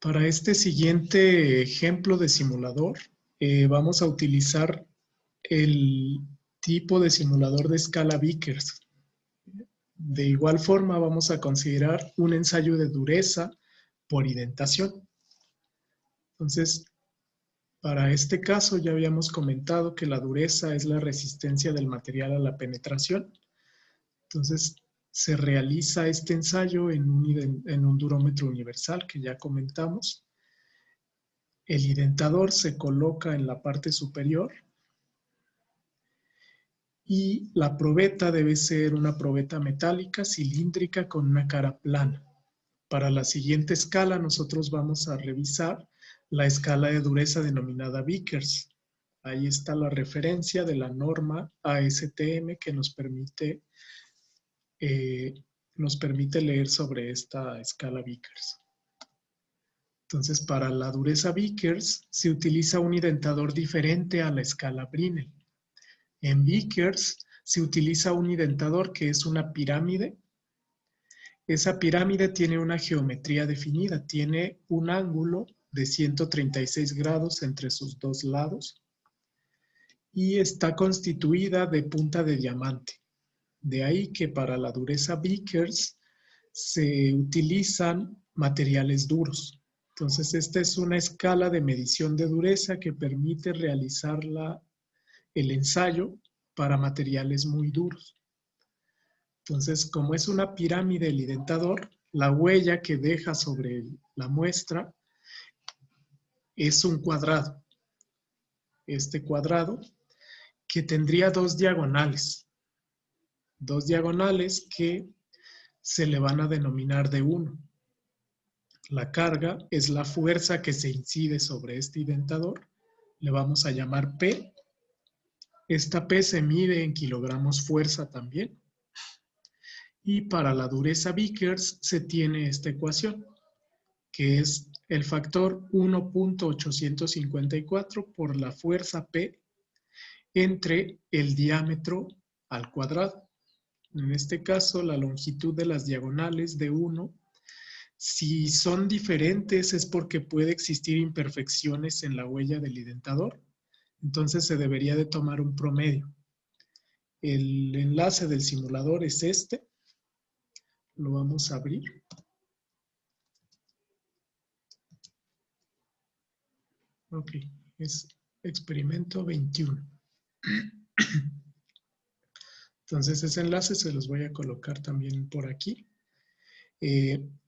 Para este siguiente ejemplo de simulador, vamos a utilizar el tipo de simulador de escala Vickers. De igual forma, vamos a considerar un ensayo de dureza por indentación. Entonces, para este caso ya habíamos comentado que la dureza es la resistencia del material a la penetración. Entonces, se realiza este ensayo en un durómetro universal que ya comentamos. El indentador se coloca en la parte superior y la probeta debe ser una probeta metálica cilíndrica con una cara plana. Para la siguiente escala nosotros vamos a revisar la escala de dureza denominada Vickers. Ahí está la referencia de la norma ASTM que nos permite leer sobre esta escala Vickers. Entonces, para la dureza Vickers se utiliza un indentador diferente a la escala Brinell. En Vickers se utiliza un indentador que es una pirámide. Esa pirámide tiene una geometría definida, tiene un ángulo de 136 grados entre sus dos lados y está constituida de punta de diamante. De ahí que para la dureza Vickers se utilizan materiales duros. Entonces, esta es una escala de medición de dureza que permite realizar el ensayo para materiales muy duros. Entonces, como es una pirámide el indentador, la huella que deja sobre la muestra es un cuadrado. Este cuadrado que tendría dos diagonales que se le van a denominar de 1. La carga es la fuerza que se incide sobre este indentador, le vamos a llamar P. Esta P se mide en kilogramos fuerza también. Y para la dureza Vickers se tiene esta ecuación, que es el factor 1.854 por la fuerza P entre el diámetro al cuadrado. En este caso, la longitud de las diagonales de 1, si son diferentes es porque puede existir imperfecciones en la huella del indentador. Entonces se debería de tomar un promedio. El enlace del simulador es este. Lo vamos a abrir. Ok, es experimento 21. Entonces ese enlace se los voy a colocar también por aquí.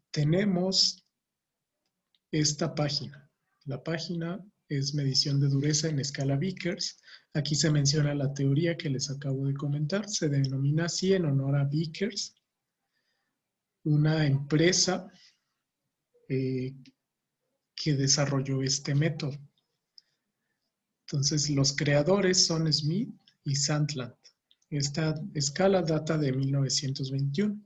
Tenemos esta página. La página es medición de dureza en escala Vickers. Aquí se menciona la teoría que les acabo de comentar. Se denomina así en honor a Vickers, una empresa que desarrolló este método. Entonces, los creadores son Smith y Sandland. Esta escala data de 1921.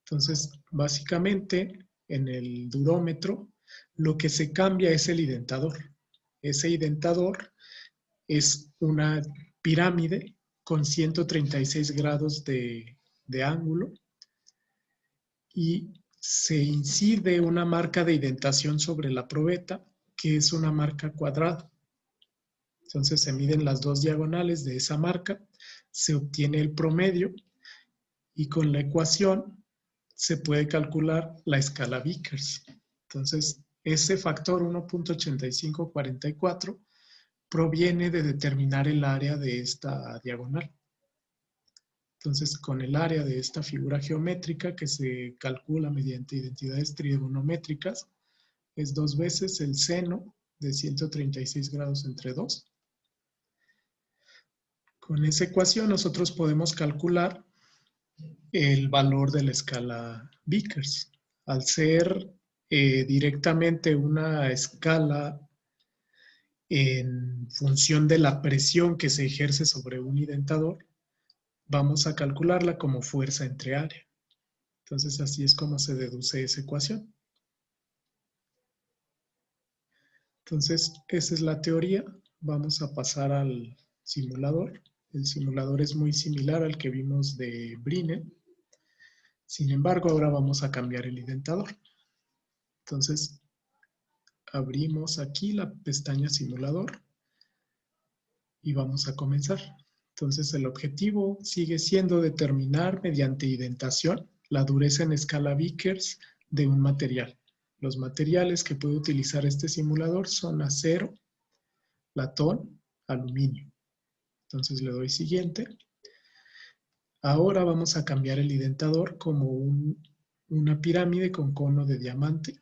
Entonces, básicamente, en el durómetro, lo que se cambia es el indentador. Ese indentador es una pirámide con 136 grados de ángulo y se incide una marca de indentación sobre la probeta, que es una marca cuadrada. Entonces se miden las dos diagonales de esa marca, se obtiene el promedio y con la ecuación se puede calcular la escala Vickers. Entonces ese factor 1.8544 proviene de determinar el área de esta diagonal. Entonces, con el área de esta figura geométrica que se calcula mediante identidades trigonométricas, es 2 veces el seno de 136 grados entre 2. Con esa ecuación nosotros podemos calcular el valor de la escala Vickers. Al ser directamente una escala en función de la presión que se ejerce sobre un indentador, vamos a calcularla como fuerza entre área. Entonces, así es como se deduce esa ecuación. Entonces, esa es la teoría. Vamos a pasar al simulador. El simulador es muy similar al que vimos de Brinell. Sin embargo, ahora vamos a cambiar el indentador. Entonces, abrimos aquí la pestaña simulador y vamos a comenzar. Entonces el objetivo sigue siendo determinar mediante indentación la dureza en escala Vickers de un material. Los materiales que puede utilizar este simulador son acero, latón, aluminio. Entonces le doy siguiente. Ahora vamos a cambiar el indentador como una pirámide con cono de diamante,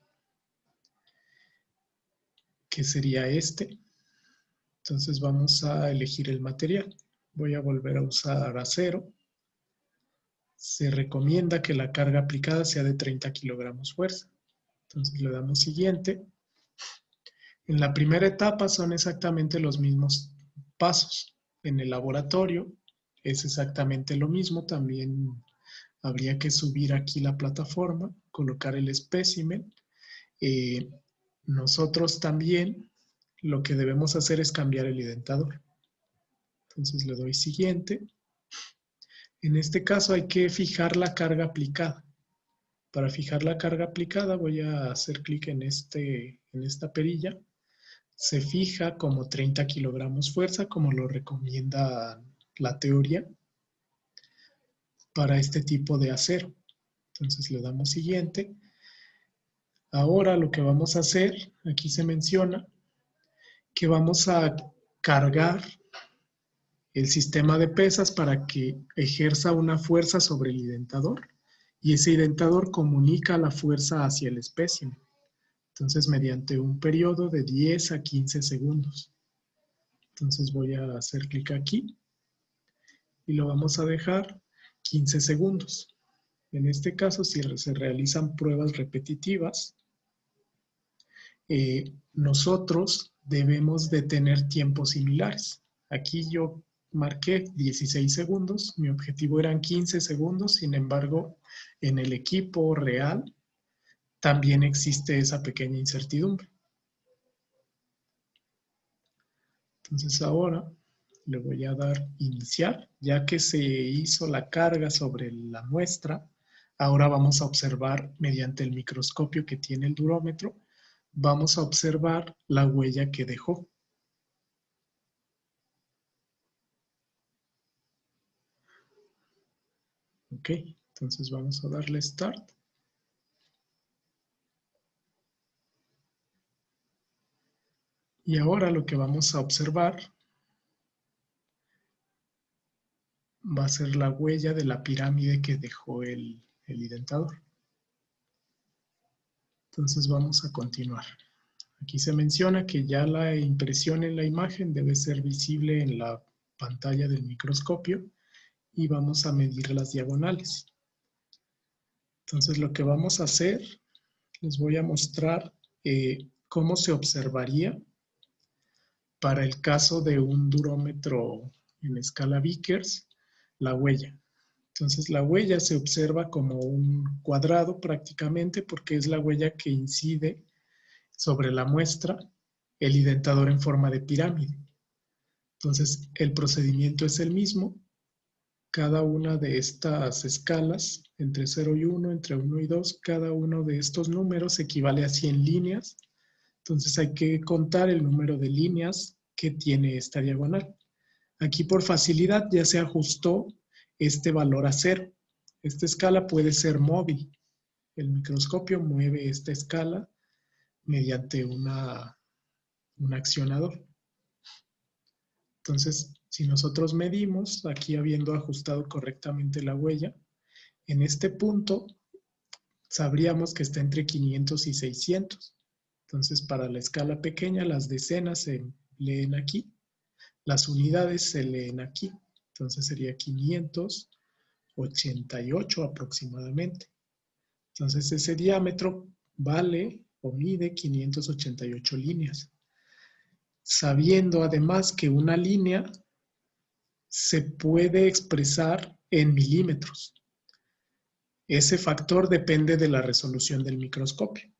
que sería este. Entonces vamos a elegir el material. Voy a volver a usar acero. Se recomienda que la carga aplicada sea de 30 kilogramos fuerza. Entonces le damos siguiente. En la primera etapa son exactamente los mismos pasos. En el laboratorio es exactamente lo mismo. También habría que subir aquí la plataforma, colocar el espécimen. Nosotros también lo que debemos hacer es cambiar el indentador. Entonces le doy siguiente. En este caso hay que fijar la carga aplicada. Para fijar la carga aplicada voy a hacer clic en esta perilla. Se fija como 30 kilogramos fuerza, como lo recomienda la teoría, para este tipo de acero. Entonces le damos siguiente. Ahora lo que vamos a hacer, aquí se menciona, que vamos a cargar el sistema de pesas para que ejerza una fuerza sobre el indentador y ese indentador comunica la fuerza hacia el espécimen. Entonces, mediante un periodo de 10 a 15 segundos. Entonces voy a hacer clic aquí y lo vamos a dejar 15 segundos. En este caso, si se realizan pruebas repetitivas, nosotros debemos de tener tiempos similares. Aquí yo marqué 16 segundos, mi objetivo eran 15 segundos, sin embargo, en el equipo real también existe esa pequeña incertidumbre. Entonces ahora le voy a dar iniciar, ya que se hizo la carga sobre la muestra. Ahora vamos a observar mediante el microscopio que tiene el durómetro, vamos a observar la huella que dejó. Ok, entonces vamos a darle Start. Y ahora lo que vamos a observar va a ser la huella de la pirámide que dejó el indentador. Entonces vamos a continuar. Aquí se menciona que ya la impresión en la imagen debe ser visible en la pantalla del microscopio y vamos a medir las diagonales. Entonces lo que vamos a hacer, les voy a mostrar cómo se observaría para el caso de un durómetro en escala Vickers, la huella. Entonces la huella se observa como un cuadrado prácticamente porque es la huella que incide sobre la muestra el indentador en forma de pirámide. Entonces el procedimiento es el mismo. Cada una de estas escalas, entre 0 y 1, entre 1 y 2, cada uno de estos números equivale a 100 líneas. Entonces hay que contar el número de líneas que tiene esta diagonal. Aquí por facilidad ya se ajustó este valor a 0. Esta escala puede ser móvil. El microscopio mueve esta escala mediante un accionador. Entonces, si nosotros medimos, aquí habiendo ajustado correctamente la huella, en este punto sabríamos que está entre 500 y 600. Entonces, para la escala pequeña, las decenas se leen aquí, las unidades se leen aquí. Entonces sería 588 aproximadamente. Entonces ese diámetro vale o mide 588 líneas. Sabiendo además que una línea se puede expresar en milímetros. Ese factor depende de la resolución del microscopio.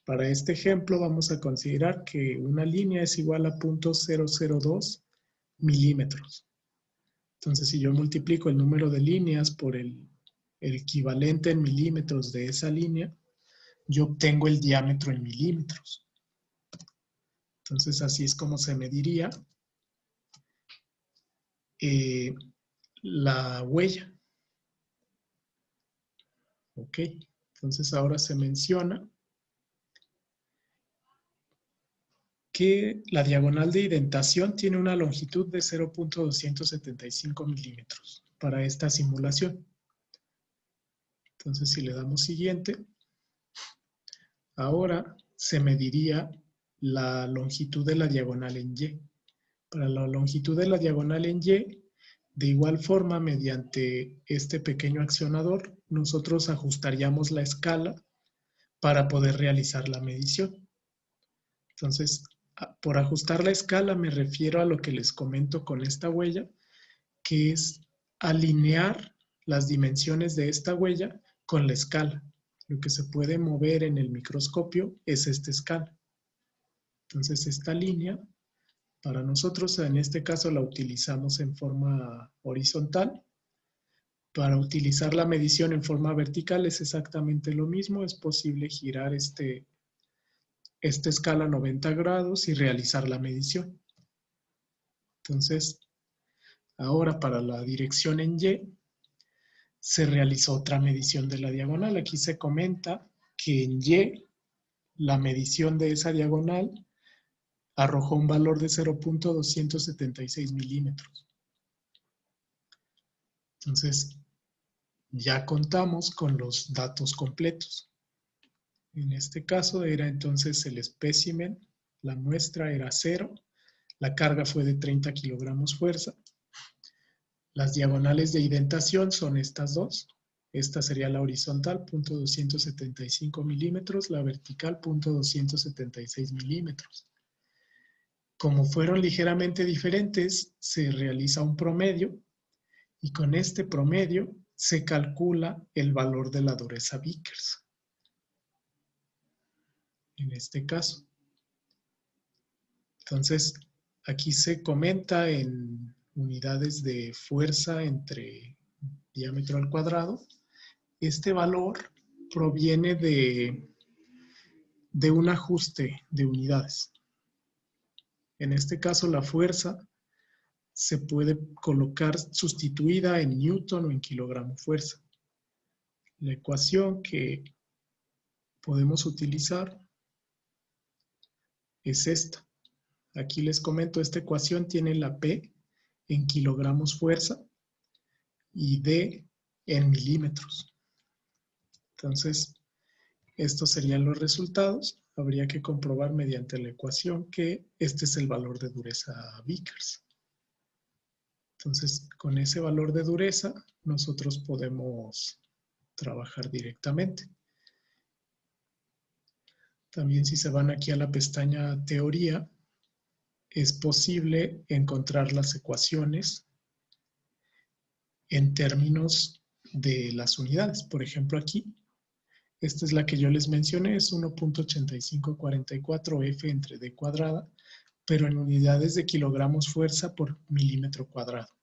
Para este ejemplo vamos a considerar que una línea es igual a 0.002 milímetros. Entonces si yo multiplico el número de líneas por el equivalente en milímetros de esa línea, yo obtengo el diámetro en milímetros. Entonces así es como se mediría la huella. Ok, entonces ahora se menciona que la diagonal de indentación tiene una longitud de 0.275 milímetros para esta simulación. Entonces, si le damos siguiente, ahora se mediría la longitud de la diagonal en Y. Para la longitud de la diagonal en Y, de igual forma, mediante este pequeño accionador, nosotros ajustaríamos la escala para poder realizar la medición. Entonces, por ajustar la escala me refiero a lo que les comento con esta huella, que es alinear las dimensiones de esta huella con la escala. Lo que se puede mover en el microscopio es esta escala. Entonces, esta línea, para nosotros en este caso la utilizamos en forma horizontal. Para utilizar la medición en forma vertical es exactamente lo mismo. Es posible girar esta escala 90 grados y realizar la medición. Entonces, ahora para la dirección en Y, se realizó otra medición de la diagonal. Aquí se comenta que en Y, la medición de esa diagonal arrojó un valor de 0.276 milímetros. Entonces, ya contamos con los datos completos. En este caso era entonces el espécimen, la muestra era 0, la carga fue de 30 kilogramos fuerza. Las diagonales de indentación son estas dos. Esta sería la horizontal, 0.275 milímetros, la vertical, 0.276 milímetros. Como fueron ligeramente diferentes, se realiza un promedio y con este promedio se calcula el valor de la dureza Vickers. En este caso. Entonces, aquí se comenta en unidades de fuerza entre diámetro al cuadrado. Este valor proviene de un ajuste de unidades. En este caso, la fuerza se puede colocar sustituida en newton o en kilogramo fuerza. La ecuación que podemos utilizar es esta. Aquí les comento, esta ecuación tiene la P en kilogramos fuerza y D en milímetros. Entonces, estos serían los resultados. Habría que comprobar mediante la ecuación que este es el valor de dureza Vickers. Entonces, con ese valor de dureza, nosotros podemos trabajar directamente. También si se van aquí a la pestaña Teoría, es posible encontrar las ecuaciones en términos de las unidades. Por ejemplo, aquí, esta es la que yo les mencioné, es 1.8544 F entre D cuadrada, pero en unidades de kilogramos fuerza por milímetro cuadrado.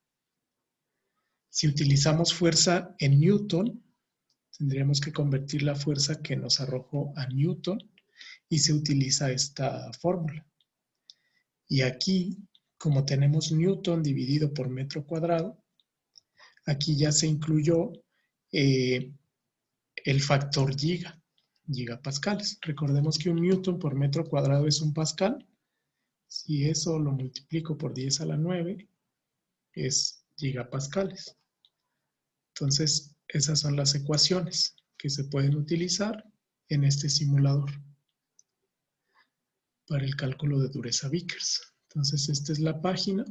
Si utilizamos fuerza en newton, tendríamos que convertir la fuerza que nos arrojó a newton y se utiliza esta fórmula. Y aquí, como tenemos newton dividido por metro cuadrado, aquí ya se incluyó el factor gigapascales. Recordemos que un newton por metro cuadrado es un pascal. Si eso lo multiplico por 10 a la 9, es gigapascales. Entonces, esas son las ecuaciones que se pueden utilizar en este simulador para el cálculo de dureza Vickers. Entonces, esta es la página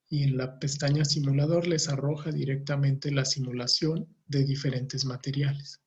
y en la pestaña simulador les arroja directamente la simulación de diferentes materiales.